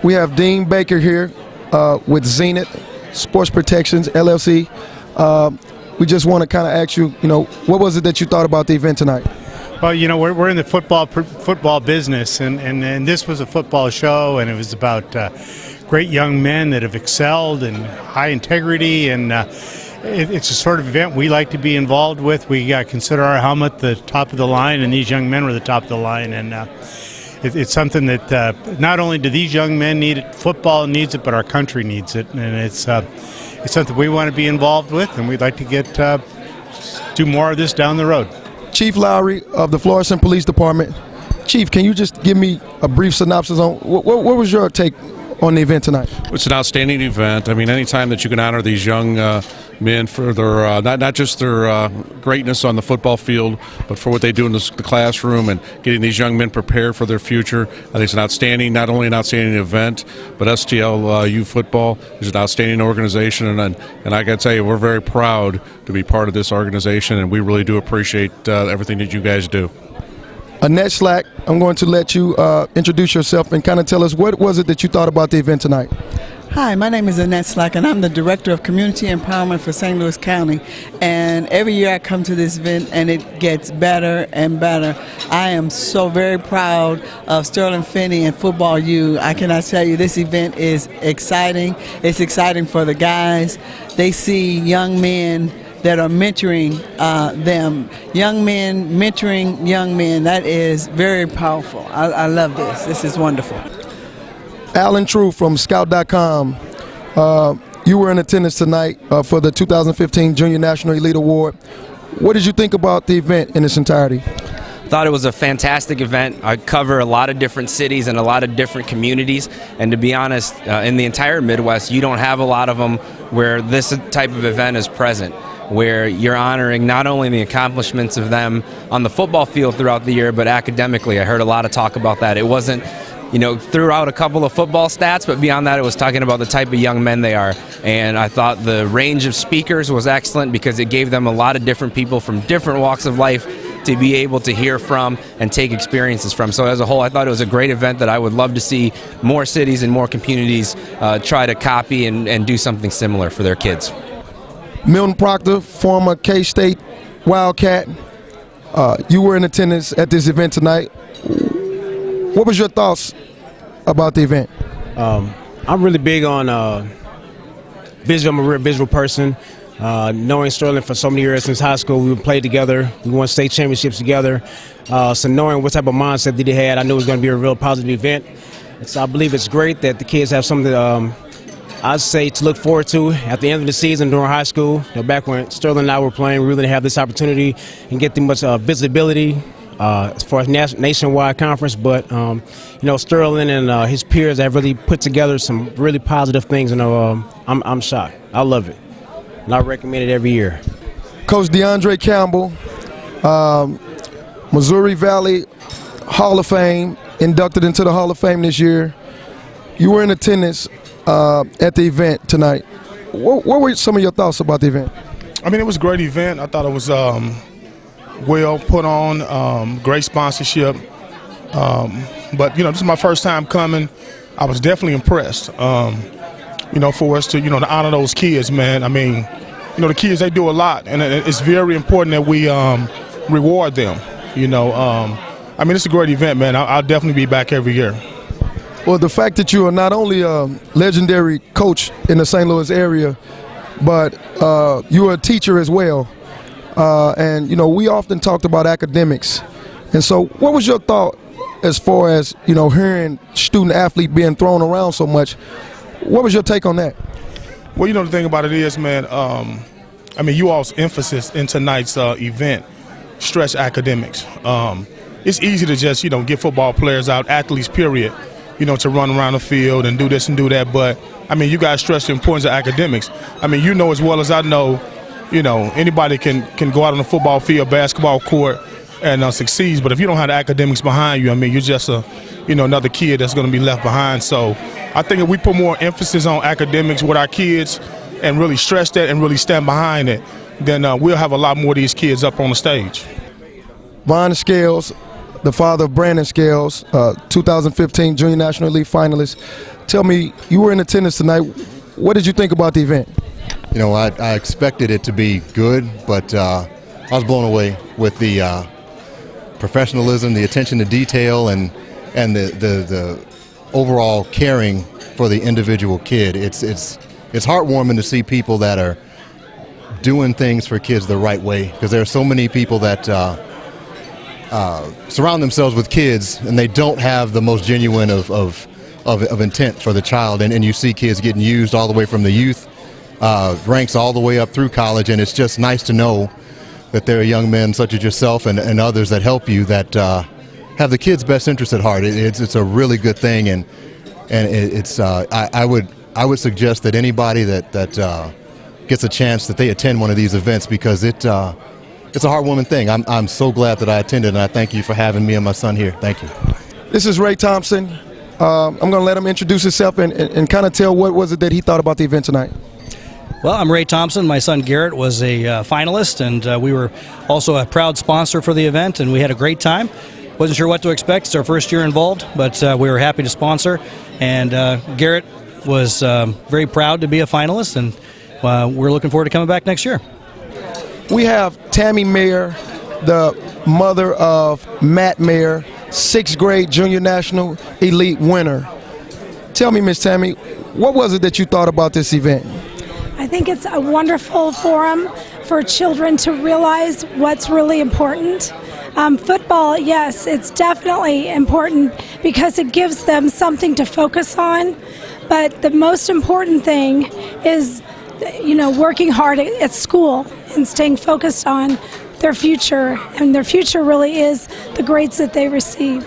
We have Dean Baker here with Zenith Sports Protections, LLC. We just want to kind of ask you, what was it that you thought about the event tonight? Well, we're in the football business, and this was a football show, and it was about great young men that have excelled and high integrity, and it's a sort of event we like to be involved with. We consider our helmet the top of the line, and these young men were the top of the line, and it's something that not only do these young men need it, football needs it, but our country needs it, and it's something we want to be involved with, and we'd like to do more of this down the road. Chief Lowry of the Florissant Police Department. Chief, can you just give me a brief synopsis on what was your take on the event tonight? It's an outstanding event. I mean, anytime that you can honor these young men for their not just their greatness on the football field, but for what they do in the classroom and getting these young men prepared for their future, I think it's not only an outstanding event, but STLU football is an outstanding organization, and I got to tell you, we're very proud to be part of this organization, and we really do appreciate everything that you guys do. Annette Slack, I'm going to let you introduce yourself and kind of tell us what was it that you thought about the event tonight. Hi, my name is Annette Slack, and I'm the Director of Community Empowerment for St. Louis County. And every year I come to this event, and it gets better and better. I am so very proud of Sterling Finney and Football U. I cannot tell you, this event is exciting. It's exciting for the guys. They see young men that are mentoring them. Young men mentoring young men. That is very powerful. I love this. This is wonderful. Alan True from Scout.com. You were in attendance tonight for the 2015 Junior National Elite Award. What did you think about the event in its entirety? Thought it was a fantastic event. I cover a lot of different cities and a lot of different communities, and to be honest, in the entire Midwest, you don't have a lot of them where this type of event is present, where you're honoring not only the accomplishments of them on the football field throughout the year, but academically. I heard a lot of talk about that. It wasn't, threw out a couple of football stats, but beyond that, it was talking about the type of young men they are. And I thought the range of speakers was excellent because it gave them a lot of different people from different walks of life to be able to hear from and take experiences from. So as a whole, I thought it was a great event that I would love to see more cities and more communities try to copy and do something similar for their kids. Milton Proctor, former K-State Wildcat. You were in attendance at this event tonight. What was your thoughts about the event? I'm really big on visual. I'm a real visual person. Knowing Sterling for so many years since high school, we played together. We won state championships together. So knowing what type of mindset that he had, I knew it was going to be a real positive event. And so I believe it's great that the kids have something I'd say to look forward to at the end of the season during high school. Back when Sterling and I were playing, we really didn't have this opportunity and get too much visibility as far as nationwide conference. But Sterling and his peers have really put together some really positive things, and I'm shocked. I love it, and I recommend it every year. Coach DeAndre Campbell, Missouri Valley Hall of Fame, inducted into the Hall of Fame this year. You were in attendance at the event tonight. What were some of your thoughts about the event? I mean, it was a great event. I thought it was well put on, great sponsorship. But, this is my first time coming. I was definitely impressed, for us to, to honor those kids, man. I mean, the kids, they do a lot, and it's very important that we reward them, I mean, it's a great event, man. I'll definitely be back every year. Well, the fact that you are not only a legendary coach in the St. Louis area, but you are a teacher as well. And, we often talked about academics. And so what was your thought as far as, hearing student-athlete being thrown around so much? What was your take on that? Well, the thing about it is, man, I mean, you all's emphasis in tonight's event stress academics. It's easy to just, get football players out, athletes, period, to run around the field and do this and do that. But, I mean, you guys stress the importance of academics. I mean, as well as I know, anybody can go out on the football field, basketball court, and succeed. But if you don't have the academics behind you, I mean, you're just another kid that's going to be left behind. So I think if we put more emphasis on academics with our kids and really stress that and really stand behind it, then we'll have a lot more of these kids up on the stage. Von Scales, the father of Brandon Scales, 2015 Junior National Elite finalist. tell me, you were in attendance tonight. What did you think about the event? You know, I expected it to be good, but I was blown away with the professionalism, the attention to detail, and the overall caring for the individual kid. It's heartwarming to see people that are doing things for kids the right way, because there are so many people that surround themselves with kids and they don't have the most genuine of intent for the child, and you see kids getting used all the way from the youth ranks all the way up through college, and it's just nice to know that there are young men such as yourself and others that help you that have the kids' best interest at heart. It's a really good thing, and I would suggest that anybody that gets a chance that they attend one of these events, because it's a heartwarming thing. I'm so glad that I attended, and I thank you for having me and my son here. Thank you. This is Ray Thompson. I'm going to let him introduce himself and kind of tell what was it that he thought about the event tonight. Well, I'm Ray Thompson. My son Garrett was a finalist, and we were also a proud sponsor for the event, and we had a great time. Wasn't sure what to expect. It's our first year involved, but we were happy to sponsor. And Garrett was very proud to be a finalist, and we're looking forward to coming back next year. We have Tammy Mayor, the mother of Matt Mayor, 6th grade junior national elite winner. Tell me, Miss Tammy, what was it that you thought about this event? I think it's a wonderful forum for children to realize what's really important. Football, yes, it's definitely important because it gives them something to focus on. But the most important thing is, working hard at school and staying focused on their future. And their future really is the grades that they receive.